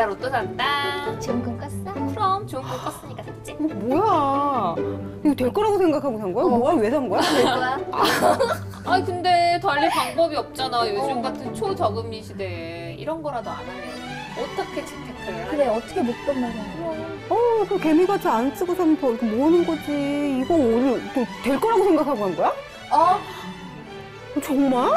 샀다, 로또 샀다. 좋은 꿈 꿨어? 그럼 좋은 꿈 꿨으니까 샀지. 뭐야? 이거 될 거라고 생각하고 산 거야? 뭐야? 왜 산 거야? 될 거야? 아니 근데 달리 방법이 없잖아. 요즘 같은 초저금리 시대에 이런 거라도 안 하면 어떻게 재테크를 그래, 어떻게 못본 말이야. 그 개미같이 안 쓰고 사면 더 이렇게 뭐 하는 거지? 이거 오늘 될 거라고 생각하고 한 거야? 정말?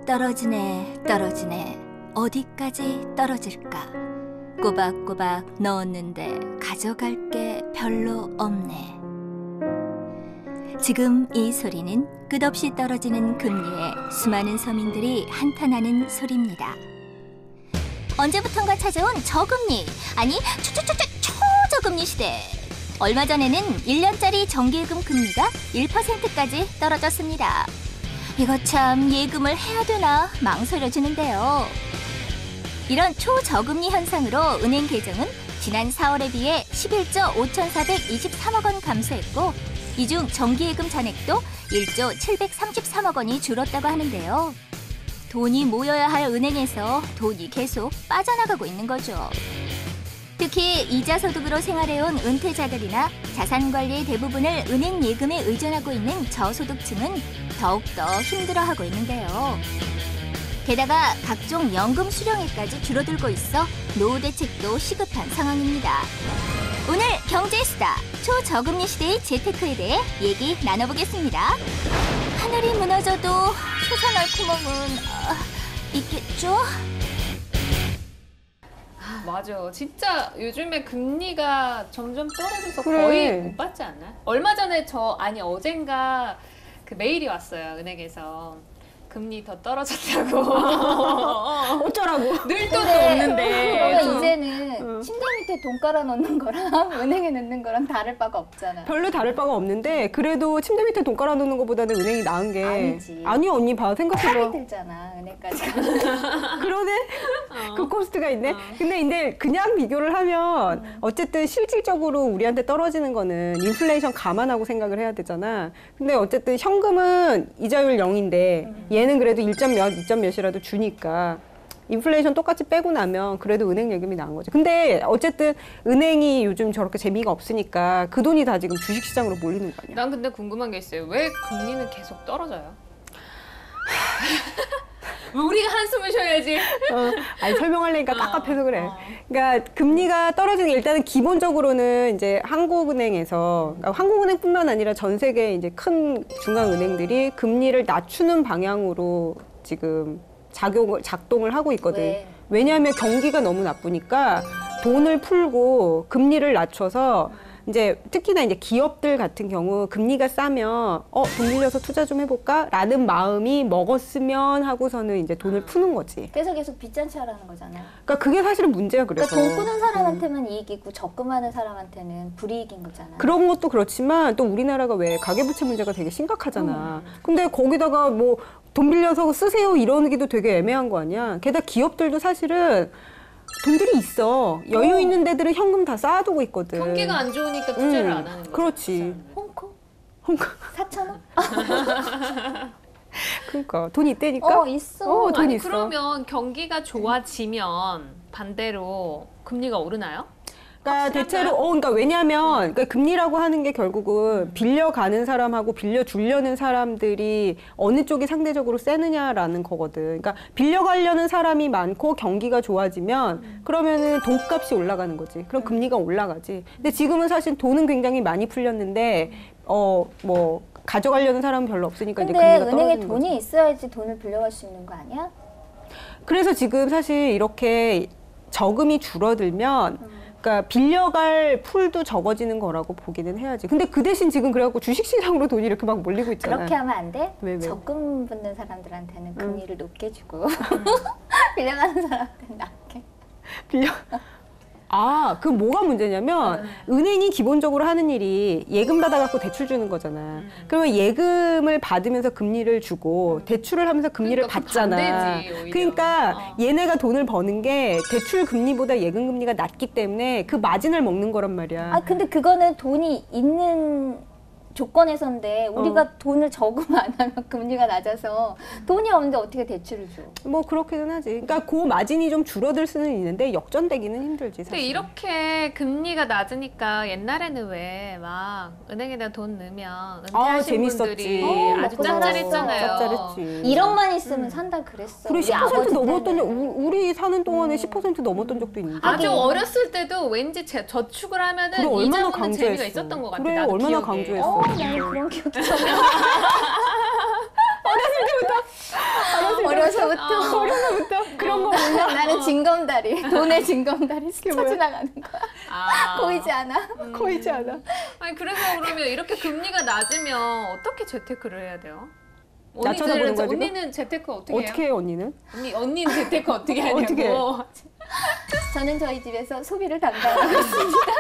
떨어지네 떨어지네 어디까지 떨어질까 꼬박꼬박 넣었는데 가져갈 게 별로 없네. 지금 이 소리는 끝없이 떨어지는 금리에 수많은 서민들이 한탄하는 소리입니다. 언제부턴가 찾아온 저금리, 아니 초저금리 시대. 얼마 전에는 1년짜리 정기예금 금리가 1%까지 떨어졌습니다. 이거 참 예금을 해야 되나 망설여지는데요. 이런 초저금리 현상으로 은행 계정은 지난 4월에 비해 11조 5,423억 원 감소했고 이 중 정기예금 잔액도 1조 733억 원이 줄었다고 하는데요. 돈이 모여야 할 은행에서 돈이 계속 빠져나가고 있는 거죠. 특히 이자 소득으로 생활해온 은퇴자들이나 자산 관리의 대부분을 은행 예금에 의존하고 있는 저소득층은 더욱더 힘들어하고 있는데요. 게다가 각종 연금 수령액까지 줄어들고 있어 노후 대책도 시급한 상황입니다. 오늘 경제수다 초저금리 시대의 재테크에 대해 얘기 나눠보겠습니다. 하늘이 무너져도 솟아날 구멍은 있겠죠? 맞아. 진짜 요즘에 금리가 점점 떨어져서 그래. 거의 못 받지 않나? 얼마 전에 어젠가 그 메일이 왔어요. 은행에서. 금리 더 떨어졌다고. 어쩌라고? 늘 돈도 없는데. 그러면 이제는 침대 밑에 돈 깔아 놓는 거랑 은행에 넣는 거랑 다를 바가 없잖아. 별로 다를 바가 없는데 그래도 침대 밑에 돈 깔아놓는 것보다는 은행이 나은 게 아니지. 아니요 언니 봐 생각해봐. 살이 들잖아, 은행까지 가면. 그러네. 그 코스트가 있네. 근데 그냥 비교를 하면 어쨌든 실질적으로 우리한테 떨어지는 거는 인플레이션 감안하고 생각을 해야 되잖아. 근데 어쨌든 현금은 이자율 0인데 얘는 그래도 1점 몇, 2점 몇이라도 주니까 인플레이션 똑같이 빼고 나면 그래도 은행 예금이 나은 거죠. 근데 어쨌든 은행이 요즘 저렇게 재미가 없으니까 그 돈이 다 지금 주식시장으로 몰리는 거 아니야? 난 근데 궁금한 게 있어요. 왜 금리는 계속 떨어져요? 우리가 한숨을 쉬어야지. 아니 설명하려니까 깝깝해서 그래. 그러니까 금리가 떨어지는 게 일단은 기본적으로는 이제 한국은행에서 그러니까 한국은행뿐만 아니라 전 세계 이제 큰 중앙은행들이 금리를 낮추는 방향으로 지금 작동을 하고 있거든. 왜? 왜냐하면 경기가 너무 나쁘니까 돈을 풀고 금리를 낮춰서 이제 특히나 이제 기업들 같은 경우 금리가 싸면 돈 빌려서 투자 좀 해볼까? 라는 마음이 먹었으면 하고서는 이제 돈을 푸는 거지. 그래서 계속 빚잔치하라는 거잖아. 그러니까 그게 사실은 문제야. 그래서 그러니까 돈 꾸는 사람한테만 이익이고 적금하는 사람한테는 불이익인 거잖아. 그런 것도 그렇지만 또 우리나라가 왜 가계부채 문제가 되게 심각하잖아. 근데 거기다가 뭐 돈 빌려서 쓰세요 이러기도 되게 애매한 거 아니야. 게다가 기업들도 사실은 돈들이 있어. 여유 있는 데들은 현금 다 쌓아두고 있거든. 경기가 안 좋으니까 투자를 안 하는 거죠. 그렇지. 홍콩? 홍콩. 4,000원? 그러니까 돈이 있다니까. 있어. 돈 아니 있어. 그러면 경기가 좋아지면 반대로 금리가 오르나요? 그러니까 대체로 그러니까 왜냐하면 그러니까 금리라고 하는 게 결국은 빌려가는 사람하고 빌려주려는 사람들이 어느 쪽이 상대적으로 세느냐라는 거거든. 그러니까 빌려가려는 사람이 많고 경기가 좋아지면 그러면은 돈값이 올라가는 거지. 그럼 금리가 올라가지. 근데 지금은 사실 돈은 굉장히 많이 풀렸는데 뭐 가져가려는 사람은 별로 없으니까 이제 근데 금리가 은행에 떨어지는 돈이 거지. 있어야지 돈을 빌려갈 수 있는 거 아니야? 그래서 지금 사실 이렇게 저금이 줄어들면 그러니까 빌려갈 풀도 적어지는 거라고 보기는 해야지. 근데 그 대신 지금 그래갖고 주식시장으로 돈이 이렇게 막 몰리고 있잖아. 그렇게 하면 안 돼? 왜? 적금 붙는 사람들한테는 금리를 높게 주고 빌려가는 사람한테는 낮게. 그 뭐가 문제냐면 은행이 기본적으로 하는 일이 예금 받아갖고 대출 주는 거잖아. 그러면 예금을 받으면서 금리를 주고 대출을 하면서 금리를 그러니까 받잖아. 반대지, 오히려. 그러니까 얘네가 돈을 버는 게 대출 금리보다 예금 금리가 낮기 때문에 그 마진을 먹는 거란 말이야. 근데 그거는 돈이 있는 조건에서인데 우리가 돈을 저금 안 하면 금리가 낮아서 돈이 없는데 어떻게 대출을 줘? 뭐 그렇기는 하지. 그러니까 그 마진이 좀 줄어들 수는 있는데 역전되기는 힘들지. 근데 사실. 이렇게 금리가 낮으니까 옛날에는 왜 막 은행에다 돈 넣으면 은퇴하신 재밌었지. 분들이 아주 먹고 짠짠했잖아요. 짭짤했지. 1억만 있으면 산다 그랬어. 그리고 우리 10% 아버지 넘었던 때는. 우리 사는 동안에 10% 넘었던 적도 있는데. 아주 하긴. 어렸을 때도 왠지 저축을 하면은 그래, 얼마나 이자 오는 강조했어. 재미가 있었던 것 같아. 그래, 나도 얼마나 기억에. 강조했어. 나는 그런 기억이 전혀 어려서부터 어려서부터 그런 거 몰라. 나는 징검다리 돈의 징검다리 스쳐 뭐야? 지나가는 거야. 아. 보이지 않아? 코이지 않아. 아니 그래서 그러면 이렇게 금리가 낮으면 어떻게 재테크를 해야 돼요? 나 쳐다보는 거야, 지금? 언니는 재테크 어떻게 해요? 어떻게 해 언니는? 언니는 재테크 어떻게 하냐고. 어떻게 해? 저는 저희 집에서 소비를 담당하고 있습니다.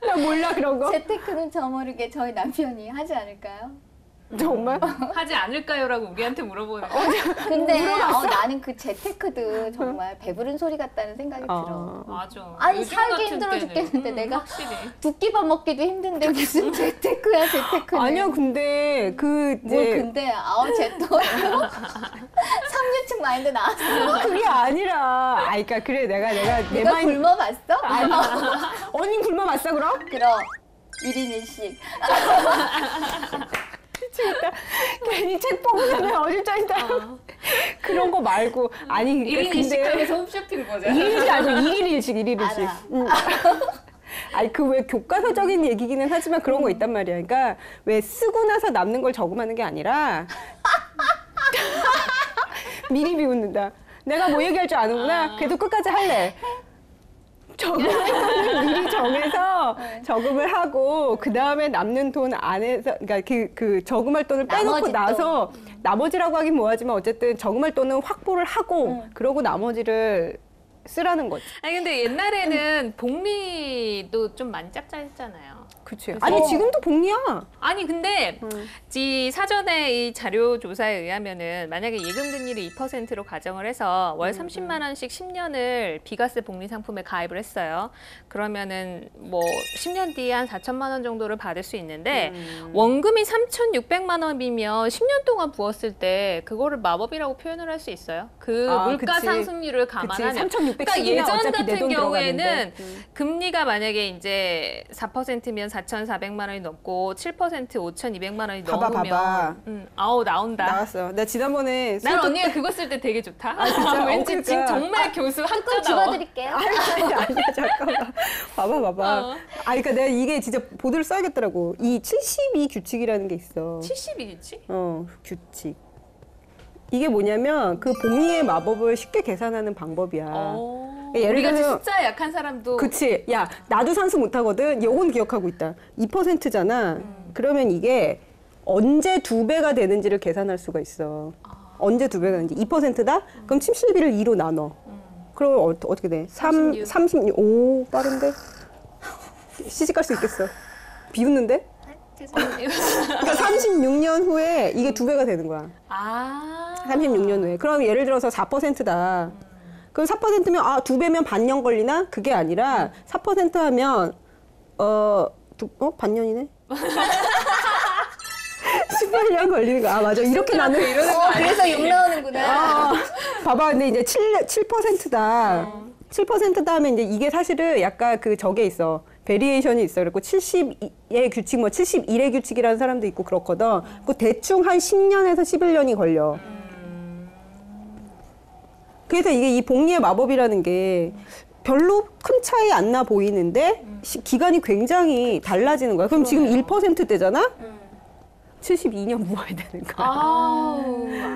나 몰라 그런 거. 재테크는 저 모르게 저희 남편이 하지 않을까요? 정말? 하지 않을까요라고 우리한테 물어보는 거. 근데 나는 그 재테크도 정말 배부른 소리 같다는 생각이 들어. 맞아. 아니, 요즘 살기 같은 힘들어 때는. 죽겠는데 내가 확실히. 두 끼밥 먹기도 힘든데 무슨 재테크야 재테크는. 아니야 근데 그 뭘 이제 근데 쟤또 삼류층 마인드 나왔어. 그게 아니라 그러니까 그래 내가 내 네가 마인 굶어봤어? 언니 굶어봤어 그럼? 그럼 1인 1식. 미치겠다. 괜히 책 보고서는 어질쩡이다. 그런 거 말고 아니 1인 근데 1식당에서 홈쇼핑 보자. 1일이 아니고 1일 1식 1일 1식. 알아. 아니 그 왜 교과서적인 얘기기는 하지만 그런 거 있단 말이야. 그러니까 왜 쓰고 나서 남는 걸 저금하는 게 아니라 미리 비웃는다. 내가 뭐 얘기할 줄 아는구나. 그래도 끝까지 할래. 저금을 미리 정해서 저금을 하고 그 다음에 남는 돈 안에서 그러니까 그 저금할 돈을 빼놓고 나머지 나서 나머지라고 하긴 뭐하지만 어쨌든 저금할 돈은 확보를 하고 그러고 나머지를 쓰라는 거지. 아니 근데 옛날에는 복리도 좀 많이 짭짤했잖아요. 그치. 아니 지금도 복리야. 아니 근데 이 사전에 이 자료 조사에 의하면은 만약에 예금 금리를 2%로 가정을 해서 월 30만 원씩 10년을 비과세 복리 상품에 가입을 했어요. 그러면은 뭐 10년 뒤에 한 4천만 원 정도를 받을 수 있는데 원금이 3,600만 원이면 10년 동안 부었을 때 그거를 마법이라고 표현을 할 수 있어요. 그 물가 그치. 상승률을 감안하면. 3,600 그러니까 예전 어차피 내 같은 돈 경우에는 들어가는데. 금리가 만약에 이제 4%면 4,400만 원이 넘고 7% 5,200만 원이 봐봐, 넘으면 봐봐. 아우 나온다. 나왔어. 나 지난번에 난 언니가 그거 쓸 때 되게 좋다. 진짜? 왠지 그러니까. 지금 정말 교수 조금 학자다. 집어드릴게요. 아니야 잠깐만. 봐봐. 어. 그러니까 내가 이게 진짜 보드를 써야겠더라고. 이 72 규칙이라는 게 있어. 70이겠지? 규칙. 이게 뭐냐면 그 복리의 마법을 쉽게 계산하는 방법이야. 예를 우리가 들어서 숫자에 약한 사람도 그치. 야, 나도 산수 못하거든. 요건 기억하고 있다. 2%잖아. 그러면 이게 언제 2배가 되는지를 계산할 수가 있어. 언제 2배가 되는지. 2%다? 그럼 72를 2로 나눠. 그럼 어떻게 돼? 36. 36. 오, 빠른데? 시집갈 수 있겠어. 비웃는데? 죄송해요. 그러니까 36년 후에 이게 2배가 되는 거야. 36년 후에. 그럼 예를 들어서 4%다. 그럼 4%면 2배면 반년 걸리나? 그게 아니라 4% 하면 반년이네. 18년 걸리는 거야. 맞아. 이렇게 나는 그래서 욕 나오는구나. 봐봐. 근데 이제 7%다. 7%다 하면 이제 이게 사실은 약간 그 저게 있어. 베리에이션이 있어. 그리고 70의 규칙, 뭐 71의 규칙이라는 사람도 있고 그렇거든. 그 대충 한 10년에서 11년이 걸려. 그래서 이게 이 복리의 마법이라는 게 별로 큰 차이 안 나 보이는데 기간이 굉장히 달라지는 거야. 그럼 지금 1%대잖아? 72년 모아야 되는 거야.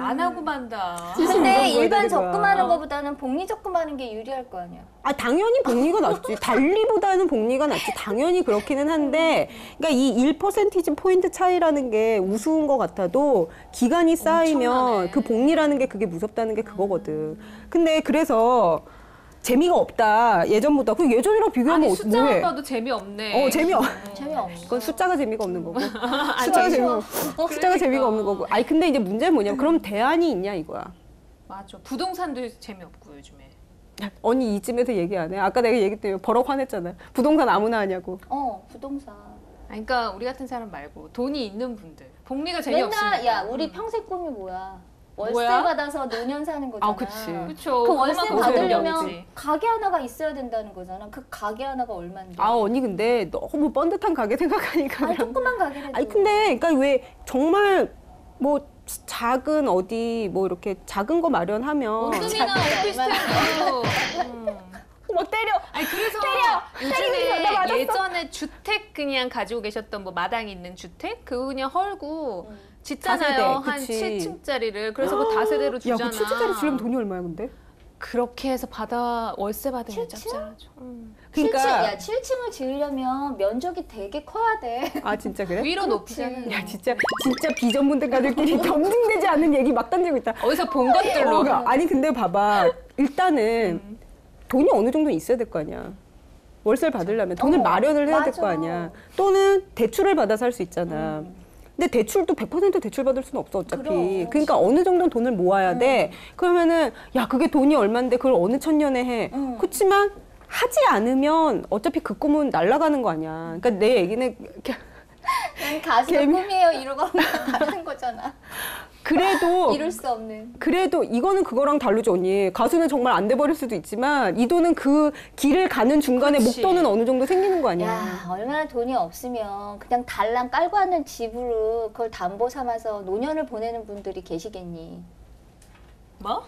안 하고 만다. 근데 뭐야 일반 되는 거야. 적금하는 것보다는 복리 적금하는 게 유리할 거 아니야. 당연히 복리가 낫지. 달리보다는 복리가 낫지. 당연히 그렇기는 한데, 그러니까 이 1% 포인트 차이라는 게 우스운 것 같아도 기간이 쌓이면 엄청나네. 그 복리라는 게 그게 무섭다는 게 그거거든. 근데 그래서 재미가 없다. 예전보다. 그 예전이랑 비교하면 아니 숫자만 뭐해? 봐도 재미없네. 재미없어. 그건 숫자가 재미가 없는 거고. 숫자가 재미가 숫자가 재미가 없는 거고. 근데 이제 문제는 뭐냐면 그럼 대안이 있냐 이거야. 맞아. 부동산도 재미없고 요즘에. 언니 이쯤에서 얘기 안 해? 아까 내가 얘기했더니 버럭 화냈잖아. 부동산 아무나 하냐고. 부동산. 그러니까 우리 같은 사람 말고 돈이 있는 분들. 복리가 재미없으니까. 맨날 야 우리 평생 꿈이 뭐야? 월세 뭐야? 받아서 노년 사는 거잖아. 아, 그치. 그쵸. 그 월세 그것만 보는 게 받으려면 없지. 가게 하나가 있어야 된다는 거잖아. 그 가게 하나가 얼마인데? 아 언니 근데 너무 번듯한 가게 생각하니까. 아니 그냥- 조그만 가게라도. 아니 근데 그러니까 왜 정말 뭐 작은 어디 뭐 이렇게 작은 거 마련하면 원룸이나 오피스텔도. 뭐 때려. 아니 그래서 때리면서 나 요즘에 맞았어. 예전에 주택 그냥 가지고 계셨던 뭐 마당이 있는 주택 그거 그냥 헐고 짓잖아요. 다세대, 한 그치. 7층짜리를. 그래서 그 다세대로 야, 주잖아. 그 7층짜리 주려면 돈이 얼마야 근데? 그렇게 해서 월세 받으면 7층? 짭짤하죠. 그러니까 7층을 지으려면 면적이 되게 커야 돼. 아 진짜 그래? 위로 높이잖아요. 야 진짜 비전문가들끼리 검증되지 않는 얘기 막 던지고 있다. 어디서 본 것들로. 아니 근데 봐봐 일단은 돈이 어느 정도 있어야 될 거 아니야. 월세를 받으려면 돈을 마련을 해야 될 거 맞아. 아니야. 또는 대출을 받아서 할 수 있잖아. 근데 대출도 100% 대출 받을 수는 없어 어차피. 그럼. 그러니까 어느 정도는 돈을 모아야 돼. 그러면은 야 그게 돈이 얼만데 그걸 어느 천년에 해. 그렇지만 하지 않으면 어차피 그 꿈은 날아가는 거 아니야. 그러니까 내 얘기는 난 가수가 꿈이에요 이러고 다른 거잖아. 그래도 이룰 수 없는. 그래도 이거는 그거랑 다르죠 언니. 가수는 정말 안 돼버릴 수도 있지만 이 돈은 그 길을 가는 중간에 그치. 목돈은 어느 정도 생기는 거 아니야. 야 얼마나 돈이 없으면 그냥 달랑 깔고 하는 집으로 그걸 담보 삼아서 노년을 보내는 분들이 계시겠니? 뭐?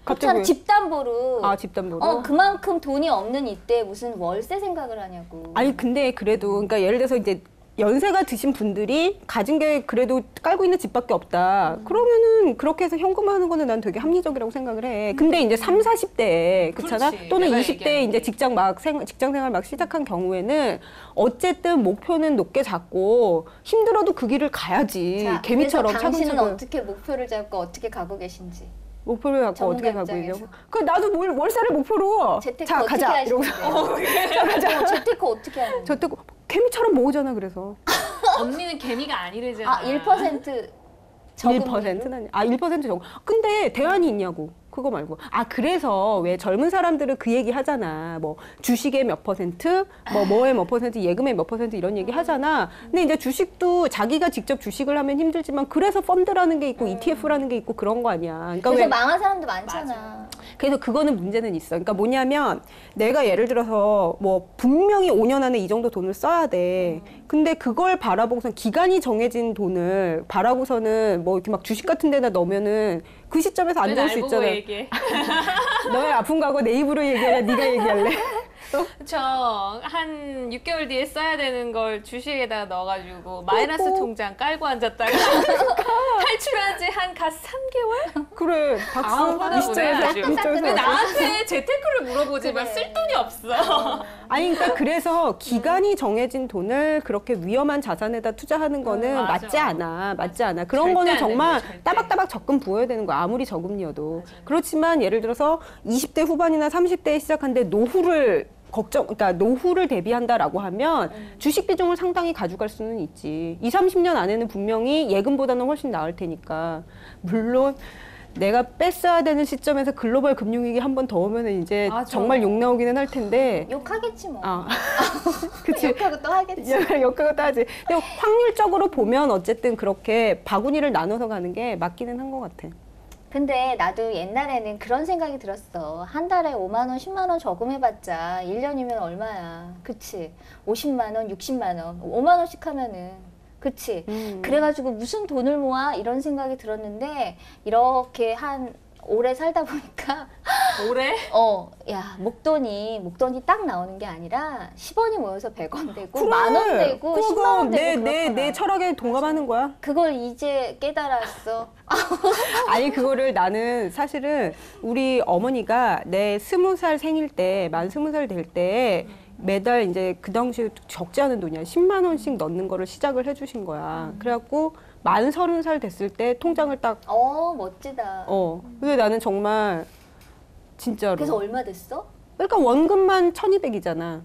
그렇잖아 집담보로. 아 집담보로. 그만큼 돈이 없는 이때 무슨 월세 생각을 하냐고. 아니 근데 그래도 그러니까 예를 들어서 이제 연세가 드신 분들이 가진 게 그래도 깔고 있는 집밖에 없다. 그러면은 그렇게 해서 현금화하는 거는 난 되게 합리적이라고 생각을 해. 근데 이제 3, 40대에 그렇잖아. 그렇지. 또는 내가 20대에 얘기하는 이제 게. 직장 생활 막 시작한 경우에는 어쨌든 목표는 높게 잡고 힘들어도 그 길을 가야지. 자, 개미처럼 그래서 당신은 차근차근. 어떻게 목표를 잡고 어떻게 가고 계신지. 목표를 갖고 전문가 어떻게 가고 입장에서. 있냐고. 그 나도 월세를 목표로. 재테크 자 어떻게 가자 이러고. 하시는데? 재테크 어떻게 하는데? 저 때 개미처럼 모으잖아 그래서. 언니는 개미가 아니래잖아. 1% 적은 1%는 아 1% 정도. 근데 대안이 있냐고. 그거 말고. 아 그래서 왜 젊은 사람들은 그 얘기 하잖아. 뭐 주식의 몇 퍼센트, 뭐 뭐의 몇 퍼센트, 예금의 몇 퍼센트 이런 얘기 하잖아. 근데 이제 주식도 자기가 직접 주식을 하면 힘들지만 그래서 펀드라는 게 있고 ETF라는 게 있고 그런 거 아니야. 그러니까 그래서 왜 망한 사람도 많잖아. 그래서 그거는 문제는 있어. 그러니까 뭐냐면 내가 예를 들어서 뭐 분명히 5년 안에 이 정도 돈을 써야 돼. 근데 그걸 바라보고선 기간이 정해진 돈을 바라고서는 뭐 이렇게 막 주식 같은 데다 넣으면은 그 시점에서 안 좋을 수 있잖아. 얘기해. 너의 아픈 과거 내 입으로 얘기하냐 네가 얘기할래? 그쵸. 한 6개월 뒤에 써야 되는 걸 주식에다가 넣어가지고 마이너스 통장 깔고 앉았다가 탈출한 지 한 갓 3개월? 그래 박수 아무거나 이 시점에서 보내야지. 이 시점에서 근데 박수. 나한테 재테크를 물어보지만 그래. 쓸 돈이 없어. 아니 그러니까 그래서 기간이 정해진 돈을 그렇게 위험한 자산에다 투자하는 거는 맞아. 맞지 않아. 맞지 않아. 그런 절대 거는 안 정말 되죠, 절대. 따박따박 적금 부어야 되는 거야. 아무리 저금리여도. 그렇지만 예를 들어서 20대 후반이나 30대에 시작한데 그러니까 노후를 대비한다라고 하면 주식 비중을 상당히 가져갈 수는 있지. 20, 30년 안에는 분명히 예금보다는 훨씬 나을 테니까. 물론 내가 뺐어야 되는 시점에서 글로벌 금융위기 한 번 더 오면은 이제 맞아. 정말 욕 나오기는 할 텐데. 욕하겠지 뭐. 아, 그치. 욕하고 또 하겠지. 역하고 따지. 근데 확률적으로 보면 어쨌든 그렇게 바구니를 나눠서 가는 게 맞기는 한 것 같아. 근데 나도 옛날에는 그런 생각이 들었어. 한 달에 5만 원, 10만 원 저금해봤자 1년이면 얼마야. 그치? 50만 원, 60만 원, 5만 원씩 하면은. 그치? 그래가지고 무슨 돈을 모아? 이런 생각이 들었는데 이렇게 한 오래 살다 보니까 올해? 야 목돈이 딱 나오는 게 아니라 10원이 모여서 100원 되고 만 원 되고 10만 원 되고 내 그렇잖아. 철학에 동감하는 거야. 그걸 이제 깨달았어. 아니 그거를 나는 사실은 우리 어머니가 내 20살 생일 때, 만 20살 될 때 매달 이제 그 당시에 적지 않은 돈이야. 10만 원씩 넣는 거를 시작을 해주신 거야. 그래갖고 만 30살 됐을 때 통장을 딱 멋지다. 근데 나는 정말 진짜로. 그래서 얼마 됐어? 그러니까 원금만 1,200이잖아.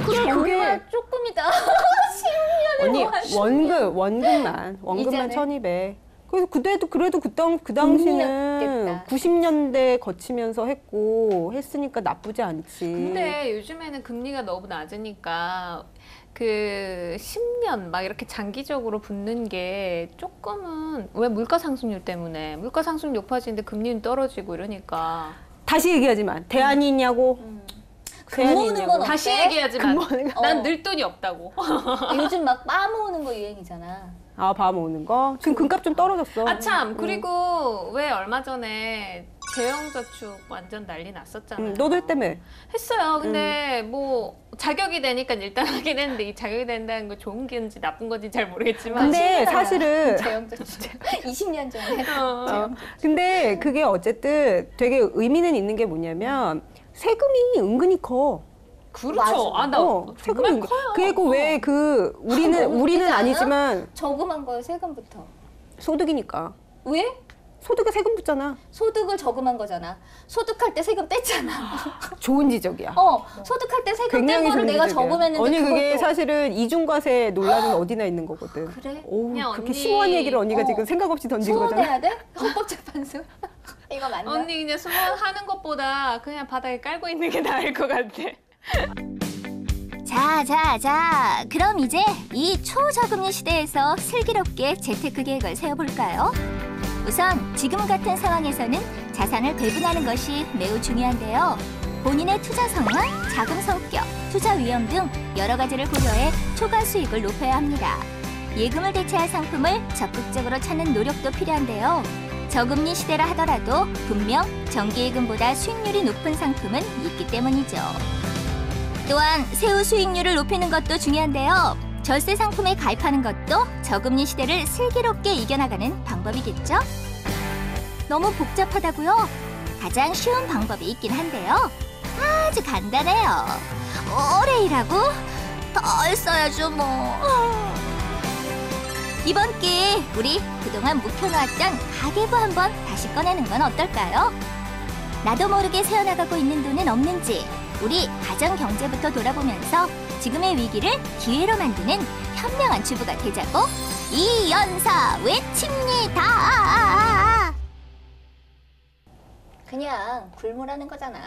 그래, 그게 정말 조금이다. 언니 뭐 하시냐. 원금만 이제는? 1,200. 그래서 그래도 그 당시는 금리였겠다. 90년대 거치면서 했으니까 나쁘지 않지. 근데 요즘에는 금리가 너무 낮으니까 그 10년 막 이렇게 장기적으로 붙는 게 조금은 왜 물가 상승률 때문에 물가 상승률 높아지는데 금리는 떨어지고 이러니까 다시 얘기하지만 대안이 있냐고. 금 모으는 건 다시 어때? 얘기하지만 거. 난 늘 돈이 없다고. 요즘 막 빠 모으는 거 유행이잖아. 아, 밤 오는 거? 지금 금값 좀 떨어졌어. 아 참 그리고 왜 얼마 전에 재형저축 완전 난리 났었잖아요. 너도 했다며. 했어요. 근데 뭐 자격이 되니까 일단 하긴 했는데 이 자격이 된다는 거 좋은 건지 나쁜 건지 잘 모르겠지만 근데 사실은 재형저축 20년 전에 근데 그게 어쨌든 되게 의미는 있는 게 뭐냐면 세금이 은근히 커. 그렇죠. 맞아. 아, 나 세금이 정말 은근. 커요. 그리고 왜 우리는 너무 웃기지 않아? 아니지만 저금한 거예요, 세금부터. 소득이니까. 왜? 소득에 세금 붙잖아. 소득을 저금한 거잖아. 소득할 때 세금 뗐잖아. 좋은 지적이야. 소득할 때 세금 뗀 굉장히 거를 좋은 내가 지적이야. 저금했는데 언니 그게 그것도- 사실은 이중과세 논란은 어디나 있는 거거든. 그래? 오, 그냥 그렇게 언니- 심오한 얘기를 언니가 어. 지금 생각 없이 던진 거잖아. 소원해야 돼? 헌법재판소? 이거 맞나? 언니 그냥 수원하는 것보다 그냥 바닥에 깔고 있는 게 나을 것 같아. 자, 그럼 이제 이 초저금리 시대에서 슬기롭게 재테크 계획을 세워볼까요? 우선 지금 같은 상황에서는 자산을 배분하는 것이 매우 중요한데요. 본인의 투자 성향, 자금 성격, 투자 위험 등 여러 가지를 고려해 초과 수익을 높여야 합니다. 예금을 대체할 상품을 적극적으로 찾는 노력도 필요한데요. 저금리 시대라 하더라도 분명 정기예금보다 수익률이 높은 상품은 있기 때문이죠. 또한 세후 수익률을 높이는 것도 중요한데요. 절세 상품에 가입하는 것도 저금리 시대를 슬기롭게 이겨나가는 방법이겠죠? 너무 복잡하다고요? 가장 쉬운 방법이 있긴 한데요. 아주 간단해요. 오래 일하고 덜 써야죠 뭐. 이번 기회에 우리 그동안 묵혀놓았던 가계부 한번 다시 꺼내는 건 어떨까요? 나도 모르게 새어나가고 있는 돈은 없는지 우리 가정 경제부터 돌아보면서 지금의 위기를 기회로 만드는 현명한 주부가 되자고 이연사 외칩니다. 그냥 굴무라는 거잖아.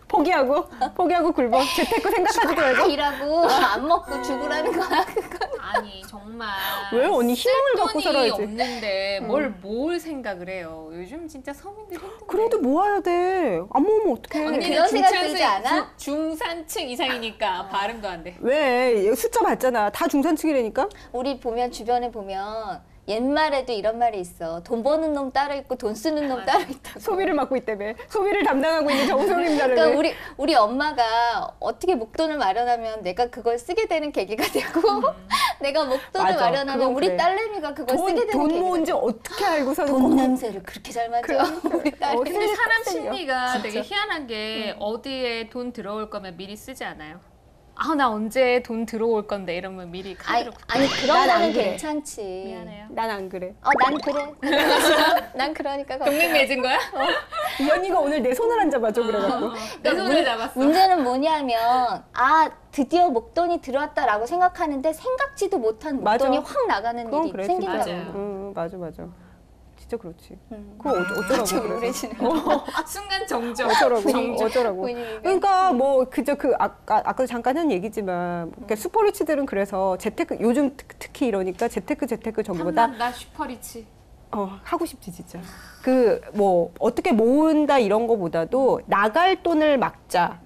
포기하고 굴복. 재테크 생각하지도 다 말고. 일하고 안 먹고 죽으라는 거야. 그건. 아니 정말 왜 언니 희망을 쓸 갖고 돈이 살아야지. 없는데 뭘 생각을 해요. 요즘 진짜 서민들 힘든데. 그래도 모아야 돼. 안 모으면 어떡해. 언니, 언니는 그런 생각 들지 않아? 중산층 이상이니까 발음도 안 돼. 왜? 숫자 봤잖아. 다 중산층이라니까? 우리 보면 주변에 보면 옛말에도 이런 말이 있어. 돈 버는 놈 따로 있고 돈 쓰는 놈 따로 있다고. 소비를 맡고 있다며. 소비를 담당하고 있는 정소림자를. 그러니까 우리 엄마가 어떻게 목돈을 마련하면 내가 그걸 쓰게 되는 계기가 되고 내가 목돈을 맞아, 마련하면 그건 우리 그래. 딸내미가 그걸 쓰게 되는 돈 계기가 모은지 되고. 어떻게 알고서는 돈 냄새를 그렇게 잘 맡아. 우리 딸이. 근데 사람 생겨. 심리가 되게 희한한 게 어디에 돈 들어올 거면 미리 쓰지 않아요? 아, 나 언제 돈 들어올 건데 이러면 미리 카드로 아니 그런 난안 거는 그래. 괜찮지. 미안해요. 난 안 그래. 난 그래. 난 그러니까 동맹 맺은 거야? 이 언니가 오늘 내 손을 안 잡아줘 그래갖고. 내 손을 잡았어. 문제는 뭐냐면 드디어 목돈이 들어왔다라고 생각하는데 생각지도 못한 목돈이 맞아. 확 나가는 그건 일이 그래. 생기더라고. 진짜. 맞아요. 응, 맞아. 진짜 그렇지. 그거 어쩌라고 갑자기 그래서. 우울해지네. 순간 정적. 어쩌라고. 분위기가. 그러니까 뭐 그저 아까도 잠깐 한 얘기지만 그러니까 슈퍼리치들은 그래서 재테크 요즘 특히 이러니까 재테크 전부다 나 슈퍼리치. 하고 싶지 진짜. 그 뭐 어떻게 모은다 이런 거보다도 나갈 돈을 막자.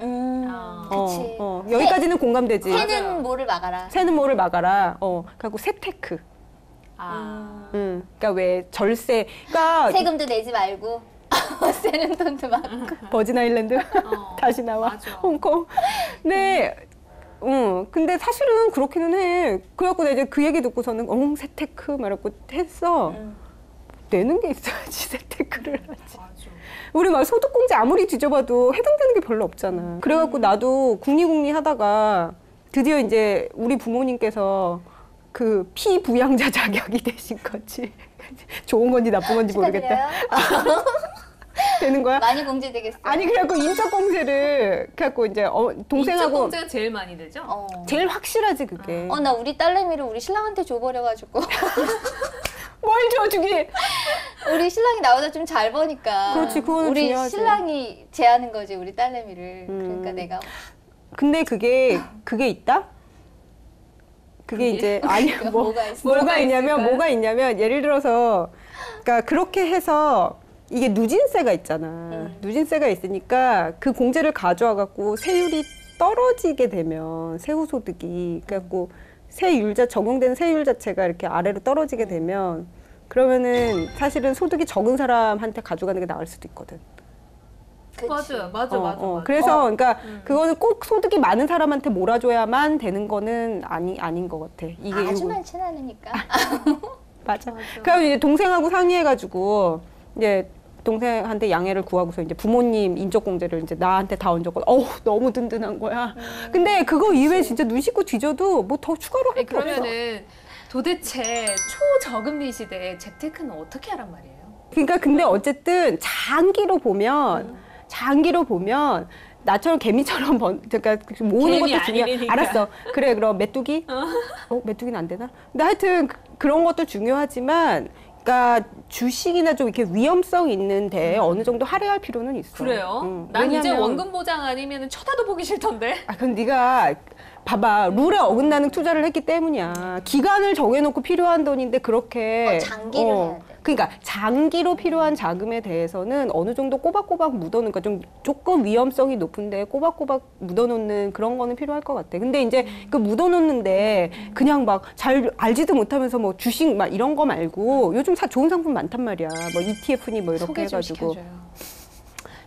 그치. 여기까지는 공감되지. 새는 뭐를 막아라. 새는 뭐를 막아라. 그리고 세테크. 그러니까 왜 절세. 그러니까 세금도 내지 말고 쓰는 돈도 많고. 버진 아일랜드 다시 나와. 맞아. 홍콩. 네. 근데 사실은 그렇기는 해. 그래갖고 내가 이제 그 얘기 듣고서는 세테크 말하고 했어. 내는 게 있어야지 세테크를 하지. 맞아. 우리 막 소득공제 아무리 뒤져봐도 해당되는 게 별로 없잖아. 그래갖고 나도 국리국리 하다가 드디어 이제 우리 부모님께서 그 피부양자 자격이 되신 거지. 좋은 건지 나쁜 건지 모르겠다. 축하드려요. 되는 거야? 많이 공제되겠어. 아니 그래갖고 인적공제를 그래갖고 이제 동생하고 공제가 제일 많이 되죠? 제일 확실하지 그게. 나 우리 딸내미를 우리 신랑한테 줘버려가지고 뭘 줘, 주기? 우리 신랑이 나보다 좀 잘 버니까. 그렇지, 그거는 우리 중요하지. 신랑이 제하는 거지, 우리 딸내미를. 그러니까 내가 근데 그게 있다? 그게 이제 아니 뭐가 있어? 뭐가 있냐면 예를 들어서 그러니까 그렇게 해서 이게 누진세가 있잖아. 누진세가 있으니까 그 공제를 가져와 갖고 세율이 떨어지게 되면 세후 소득이 그래갖고 적용되는 세율 자체가 이렇게 아래로 떨어지게 되면 그러면은 사실은 소득이 적은 사람한테 가져가는 게 나을 수도 있거든. 그치. 맞아. 그래서 그러니까 그거는 꼭 소득이 많은 사람한테 몰아줘야만 되는 거는 아닌 것 같아. 이게 아주 요거- 많진 않으니까. 맞아. 그럼 이제 동생하고 상의해가지고 이제 동생한테 양해를 구하고서 이제 부모님 인적공제를 이제 나한테 다 얹었고, 너무 든든한 거야. 근데 그거 이외에 진짜 눈 씻고 뒤져도 뭐 더 추가로 할 게 없어. 그러면은 도대체 초저금리 시대에 재테크는 어떻게 하란 말이에요? 그러니까 근데 어쨌든 장기로 보면 나처럼 개미처럼 그러니까 모으는 개미 것도 중요해. 아니니까. 알았어. 그래 그럼 메뚜기? 메뚜기는 안 되나? 근데 하여튼 그런 것도 중요하지만 그러니까 주식이나 좀 이렇게 위험성 있는데 어느 정도 할애할 필요는 있어. 그래요? 난 이제 왜냐면- 원금 보장 아니면 쳐다도 보기 싫던데. 그럼 네가 봐봐 룰에 어긋나는 투자를 했기 때문이야. 기간을 정해놓고 필요한 돈인데 그렇게 장기를 해야 돼. 그러니까 장기로 필요한 자금에 대해서는 어느 정도 꼬박꼬박 묻어놓는, 그러니까 좀 조금 위험성이 높은데 꼬박꼬박 묻어놓는 그런 거는 필요할 것 같아. 근데 이제 그 묻어놓는데 그냥 막 잘 알지도 못하면서 뭐 주식 막 이런 거 말고 요즘 좋은 상품 많단 말이야. 뭐 ETF니 뭐 이렇게 소개 좀 해가지고. 시켜줘요.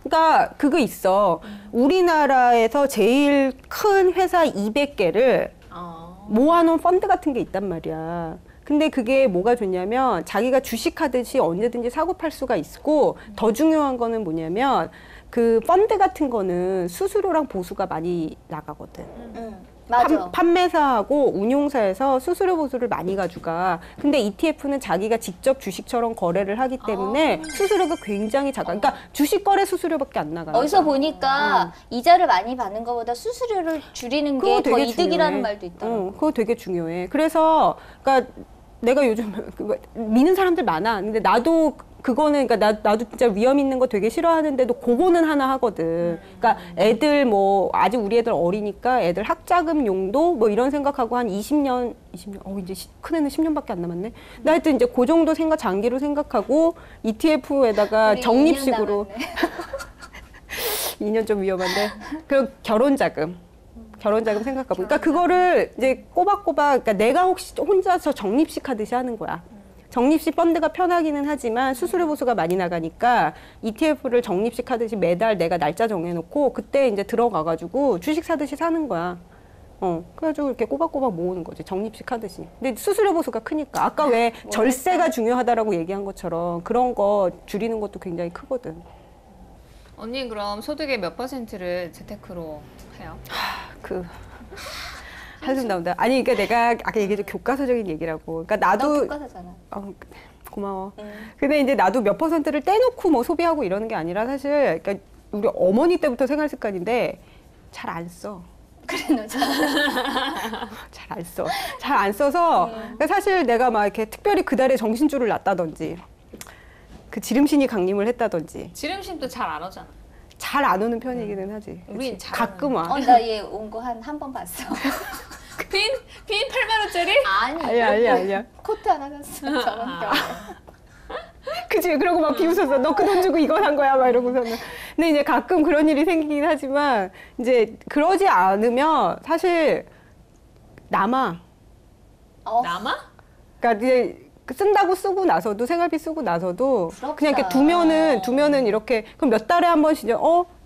그러니까 그거 있어. 우리나라에서 제일 큰 회사 200개를 모아놓은 펀드 같은 게 있단 말이야. 근데 그게 뭐가 좋냐면 자기가 주식하듯이 언제든지 사고 팔 수가 있고 더 중요한 거는 뭐냐면 그 펀드 같은 거는 수수료랑 보수가 많이 나가거든. 맞아. 판매사하고 운용사에서 수수료 보수를 많이 가져가. 근데 ETF는 자기가 직접 주식처럼 거래를 하기 때문에 수수료가 굉장히 작아. 그러니까 주식 거래 수수료밖에 안 나가. 어디서 보니까 이자를 많이 받는 것보다 수수료를 줄이는 게 그거 더 되게 이득이라는 중요해. 말도 있더라고. 그거 되게 중요해. 그래서 그러니까 내가 요즘 미는 사람들 많아. 근데 나도 그거는 그러니까 나도 진짜 위험 있는 거 되게 싫어하는데도 그거는 하나 하거든. 그러니까 애들 뭐 아직 우리 애들 어리니까 애들 학자금 용도 뭐 이런 생각하고 한 20년 이제 큰 애는 10년밖에 안 남았네. 나 하여튼 이제 그 정도 장기로 생각하고 ETF에다가 우리 적립식으로 2년 남았네. 2년 좀 위험한데. 그리고 결혼 자금 생각하고. 그러니까 그거를 이제 꼬박꼬박, 그러니까 내가 혹시 혼자서 적립식 하듯이 하는 거야. 적립식 펀드가 편하기는 하지만 수수료 보수가 많이 나가니까 ETF를 적립식 하듯이 매달 내가 날짜 정해놓고 그때 이제 들어가가지고 주식 사듯이 사는 거야. 그래가지고 이렇게 꼬박꼬박 모으는 거지. 적립식 하듯이. 근데 수수료 보수가 크니까. 아까 왜 절세가 중요하다라고 얘기한 것처럼 그런 거 줄이는 것도 굉장히 크거든. 언니는 그럼 소득의 몇 %를 재테크로 해요? 한숨 나온다. 아니, 그러니까 내가 아까 얘기했죠. 교과서적인 얘기라고. 그러니까 너 나도 교과서잖아. 고마워. 근데 이제 나도 몇 %를 떼놓고 뭐 소비하고 이러는 게 아니라 사실 그러니까 우리 어머니 때부터 생활 습관인데 잘 안 써. 그래, 너 잘. 잘 안 써. 잘 안 써서 그러니까 사실 내가 막 이렇게 특별히 그달에 정신줄을 놨다든지 그 지름신이 강림을 했다든지 지름신도 잘 안 오잖아. 잘 안 오는 편이기는 하지. 우린 그치? 잘 가끔 와. 나 얘 온 거 한 번 봤어. 빈 8만 원짜리? 아니. 아니야. 코트 하나 샀어. 저런 거. 그치. 그러고 막 비웃었어. 너 그 돈 주고 이거 산 거야. 막 이러고서는. 근데 이제 가끔 그런 일이 생기긴 하지만 이제 그러지 않으면 사실 남아. 남아? 그러니까 이제 쓴다고 쓰고 나서도 생활비 쓰고 나서도 부럽다. 그냥 이렇게 두면은 이렇게 그럼 몇 달에 한 번씩 이제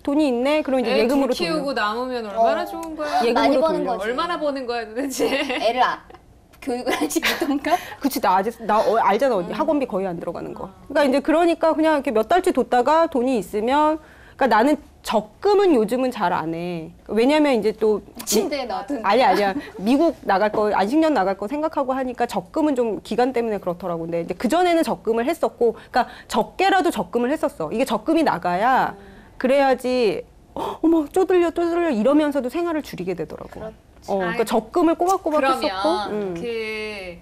돈이 있네. 그럼 이제 애 예금으로 둘 키우고 돌려. 남으면 얼마나 좋은 거야? 예금으로 많이 버는 돌려. 거지. 얼마나 버는 거야 도대체? 애를 교육을 하시던가? 그치, 나 알잖아, 언니. 학원비 거의 안 들어가는 거. 그러니까 이제 그러니까 그냥 이렇게 몇 달치 뒀다가 돈이 있으면, 그러니까 나는 적금은 요즘은 잘 안 해. 왜냐면 이제 또. 침대에 넣어둔. 아니야. 미국 나갈 거, 안식년 나갈 거 생각하고 하니까 적금은 좀 기간 때문에 그렇더라고. 근데 이제 그전에는 적금을 했었고, 그러니까 적게라도 적금을 했었어. 이게 적금이 나가야, 그래야지, 어머, 쪼들려 이러면서도 생활을 줄이게 되더라고. 그러니까 적금을 꼬박꼬박 그러면 했었고. 그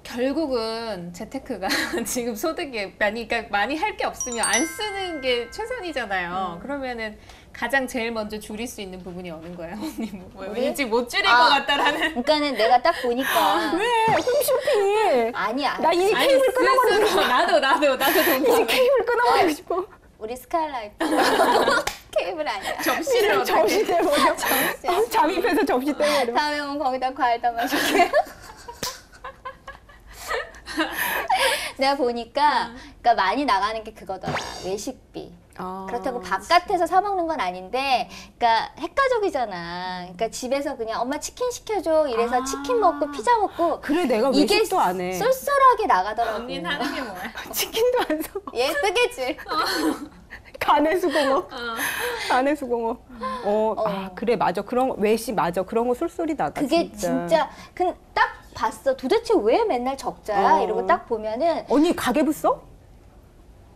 결국은 재테크가 지금 소득이 많이 할 게 없으면 안 쓰는 게 최선이잖아요. 그러면은 가장 제일 먼저 줄일 수 있는 부분이 어느 거예요? 언니 뭐 우리? 왠지 못 줄일 것 같다라는. 그러니까는 내가 딱 보니까 왜 홈쇼핑이? 아니야. 나 이 케이블 끊어버리고 싶어. 나도 이 케이블 끊어버리고 싶어. 우리 스카이라이트 케이블 아니야. 접시를 접시 어떻게? 떼버려. 접시. 잠입해서 접시 떼버려. 다음에 오면 거기다 과일 담아줄게. 내가 보니까 그러니까 많이 나가는 게 그거더라. 외식비. 그렇다고 바깥에서 사 먹는 건 아닌데, 그러니까 핵가족이잖아. 그러니까 집에서 그냥 엄마 치킨 시켜줘 이래서 치킨 먹고 피자 먹고 그래 내가 이게 외식도 안 해. 쏠쏠하게 나가더라고. 언니는 하는 게 뭐야? 치킨도 안 사. 얘 뜨개질. 간의 수공업. 간의 수공업. 그래 맞아. 그런 거 외식 맞아. 그런 거 쏠쏠이 나가. 그게 진짜 딱 봤어. 도대체 왜 맨날 적자야? 이러고 딱 보면은 언니 가계부 써?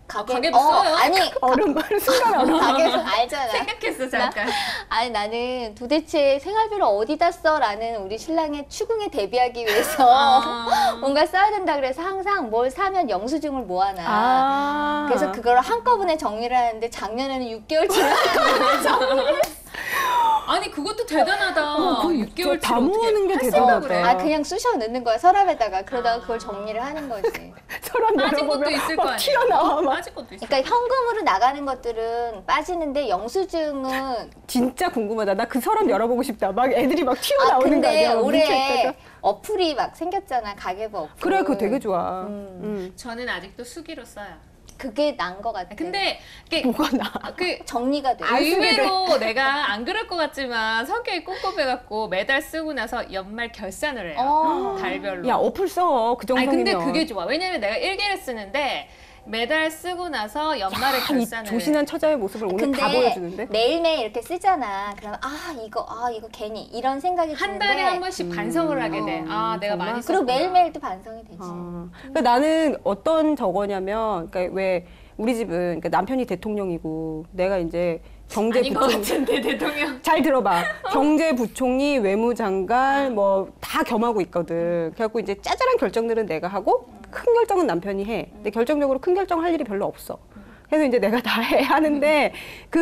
가계부 써요? 아니 얼음 순간 얼음. 가게에서 알잖아. 생각했어 잠깐. 아니 나는 도대체 생활비를 어디다 써라는 우리 신랑의 추궁에 대비하기 위해서 뭔가 써야 된다 그래서 항상 뭘 사면 영수증을 모아놔. 그래서 그걸 한꺼번에 정리를 하는데 작년에는 6개월 지났는데 정리를 했어. 아니 그것도 대단하다. 6개월 다 모으는 게 대단하다. 그냥 쑤셔 넣는 거야 서랍에다가. 그러다가 그걸 정리를 하는 거지. 서랍 빠진 것도 열어보면 있을 거 막 아니야. 튀어나와 막. 빠진 것도 있어. 그러니까 현금으로 나가는 것들은 빠지는데 영수증은 진짜 궁금하다. 나 그 서랍 열어보고 싶다. 막 애들이 막 튀어나오는 거 근데 아니야? 올해 뭉쳐있다가. 어플이 막 생겼잖아. 가계부 어플. 그래 그거 되게 좋아. 저는 아직도 수기로 써요. 그게 난 거 같아. 근데 이게 뭐가 나? 정리가 돼. 의외로 내가 안 그럴 것 같지만 성격이 꿉꿉해갖고 매달 쓰고 나서 연말 결산을 해요. 달별로. 야 어플 써. 그 아니 정도면. 근데 그게 좋아. 왜냐면 내가 일개를 쓰는데 매달 쓰고 나서 연말에 이 결산을 조신한 처자의 모습을 오늘 다 보여주는데. 매일매일 이렇게 쓰잖아. 그러면 이거 괜히 이런 생각이 한 드는데 달에 한 번씩 반성을 하게 돼. 내가 많이 그리고 썼구나. 매일매일 또 반성이 되지. 그러니까 나는 어떤 저거냐면, 그러니까 왜 우리 집은 그러니까 남편이 대통령이고 내가 이제 아닌 것 경제부총리. 같은데 대통령. 잘 들어봐. 경제부총리, 외무장관 뭐 다 겸하고 있거든. 그래갖고 이제 짜잘한 결정들은 내가 하고 큰 결정은 남편이 해. 근데 결정적으로 큰 결정 할 일이 별로 없어. 그래서 이제 내가 다 하는데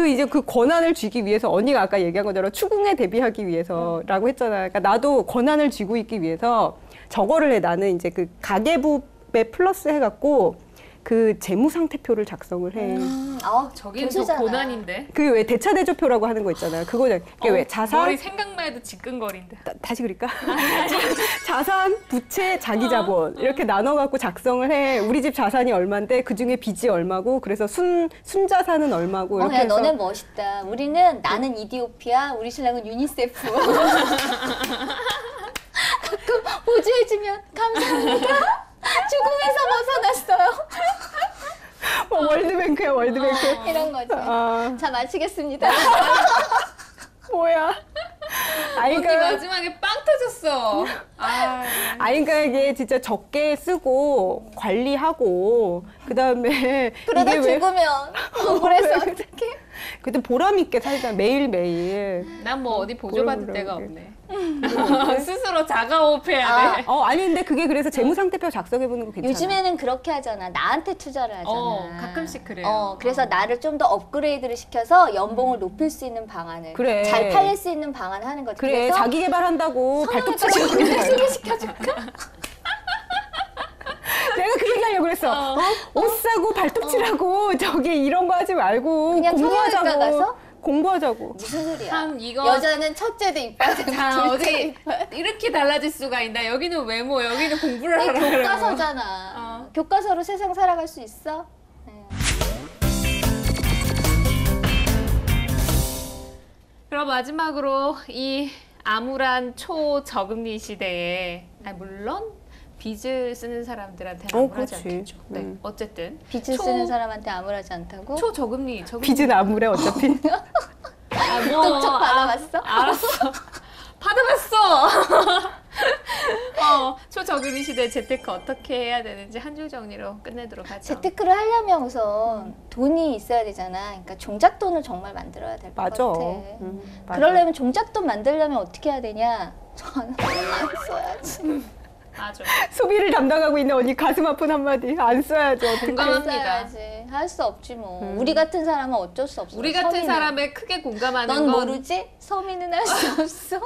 이제 그 권한을 쥐기 위해서 언니가 아까 얘기한 것처럼 추궁에 대비하기 위해서라고 했잖아. 그러니까 나도 권한을 쥐고 있기 위해서 저거를 해. 나는 이제 그 가계부에 플러스 해갖고 그 재무상태표를 작성을 해. 저긴 또 교수잖아. 고난인데. 그 왜 대차대조표라고 하는 거 있잖아요. 그거는 그게 왜 자산 머리 생각만 해도 지끈거린다. 다시 그릴까? 자산, 부채, 자기자본 이렇게 나눠갖고 작성을 해. 우리 집 자산이 얼마인데 그 중에 빚이 얼마고 그래서 순자산은 얼마고 이렇게 야, 해서 너네 멋있다. 우리는 나는 이디오피아, 우리 신랑은 유니세프. 가끔 보조해주면 감사합니다. 죽음에서 벗어났어요. 월드뱅크야 월드뱅크. 이런 거지. 자, 마치겠습니다. 뭐야? 언니 마지막에 빵 터졌어. 그러니까 이게 진짜 적게 쓰고 관리하고 그다음에 그러다 이게 왜 죽으면 억울해서 어떡해? 그때 보람 있게 살자 매일매일. 난 뭐 어디 보조받을 그러게. 데가 없네. 스스로 자가호흡해야 돼. 아니 근데 그게 그래서 재무상태표 작성해보는 거 괜찮아. 요즘에는 그렇게 하잖아. 나한테 투자를 하잖아. 가끔씩 그래요. 그래서 나를 좀 더 업그레이드를 시켜서 연봉을 높일 수 있는 방안을. 그래. 잘 팔릴 수 있는 방안을 하는 거지. 그래 그래서 자기 개발한다고 발톱치고 소개팅 시켜줄까? 내가 그 얘기하려고 그랬어. 옷 사고 발톱칠하고 저기 이런 거 하지 말고 그냥 성형외과 가서? 공부하자고. 공부하자고. 무슨 소리야? 참 이거 여자는 첫째도 이뻐야 되고 자 둘째 어디 이뻐야 돼. 이렇게 달라질 수가 있나? 여기는 외모, 여기는 공부를 하라 이게 그러고. 교과서잖아. 교과서로 세상 살아갈 수 있어? 그럼 마지막으로 이 암울한 초저금리 시대에 물론 빚을 쓰는 사람들한테는 암울하지 그렇지. 않겠죠. 네, 어쨌든 빚을 쓰는 사람한테 암울하지 않다고? 초저금리 빚은 아무래 어차피. 똑똑 받아봤어? 알았어. 받아봤어. 초저금리 시대 재테크 어떻게 해야 되는지 한 줄 정리로 끝내도록 하죠. 재테크를 하려면 우선 돈이 있어야 되잖아. 그러니까 종잣돈을 정말 만들어야 될 것 맞아. 같아. 맞아. 그러려면 종잣돈 만들려면 어떻게 해야 되냐? 저는 안 써야지. 맞아. 소비를 담당하고 있는 언니 가슴 아픈 한마디. 안 써야죠. 어떡해. 공감합니다. 할 수 없지 뭐. 우리 같은 사람은 어쩔 수 없어. 우리 같은 서민은. 사람에 크게 공감하는 넌 건 모르지? 서민은 할 수 없어.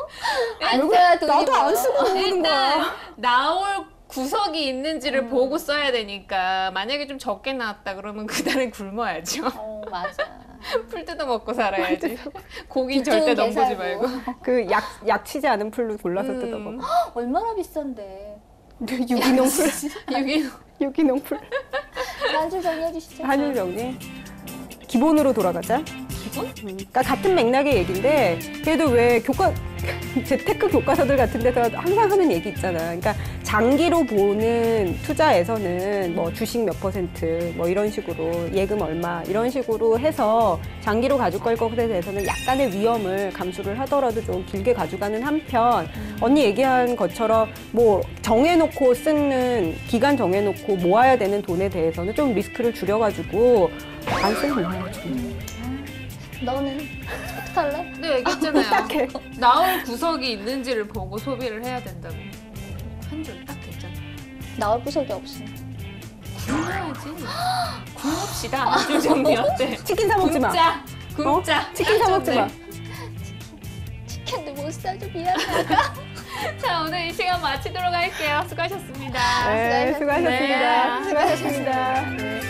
안 써야 돈이 나도 안 벌어. 쓰고 먹는 일단 거야. 나올 구석이 있는지를 보고 써야 되니까 만약에 좀 적게 나왔다 그러면 그날은 굶어야죠. 맞아. 풀 뜯어 먹고 살아야지. 고기 절대 빚좋은 넘보지 게 말고. 그 약 치지 않은 풀로 골라서 뜯어먹어. 얼마나 비싼데. 유기농 풀. 유기농. 유기농 풀. 한 줄 정리해 주시죠. 한일 정리. 기본으로 돌아가자. 기본? 그러니까 같은 맥락의 얘기인데 그래도 왜 재테크 교과서들 같은 데서 항상 하는 얘기 있잖아. 그러니까 장기로 보는 투자에서는 뭐 주식 몇 %, 뭐 이런 식으로 예금 얼마 이런 식으로 해서 장기로 가지고 갈 것에 대해서는 약간의 위험을 감수를 하더라도 좀 길게 가져가는 한편 언니 얘기한 것처럼 뭐 정해놓고 쓰는 기간 정해놓고 모아야 되는 돈에 대해서는 좀 리스크를 줄여가지고 안 쓰는 거예요. 너는 어떡할래? 근데 얘기했잖아요. 딱해. 나올 구석이 있는지를 보고 소비를 해야 된다고. 한 줄 딱 됐잖아. 나올 구석이 없어. 굶어야지. 굶읍시다. 한 줄 정리 어때? 치킨 사 먹지 마. 굶자. 굶자. 치킨 사 먹지 마. 치킨도 못 사줘 미안하다. 자, 오늘 이 시간 마치도록 할게요. 수고하셨습니다. 네, 수고하셨습니다. 네. 수고하셨습니다. 네.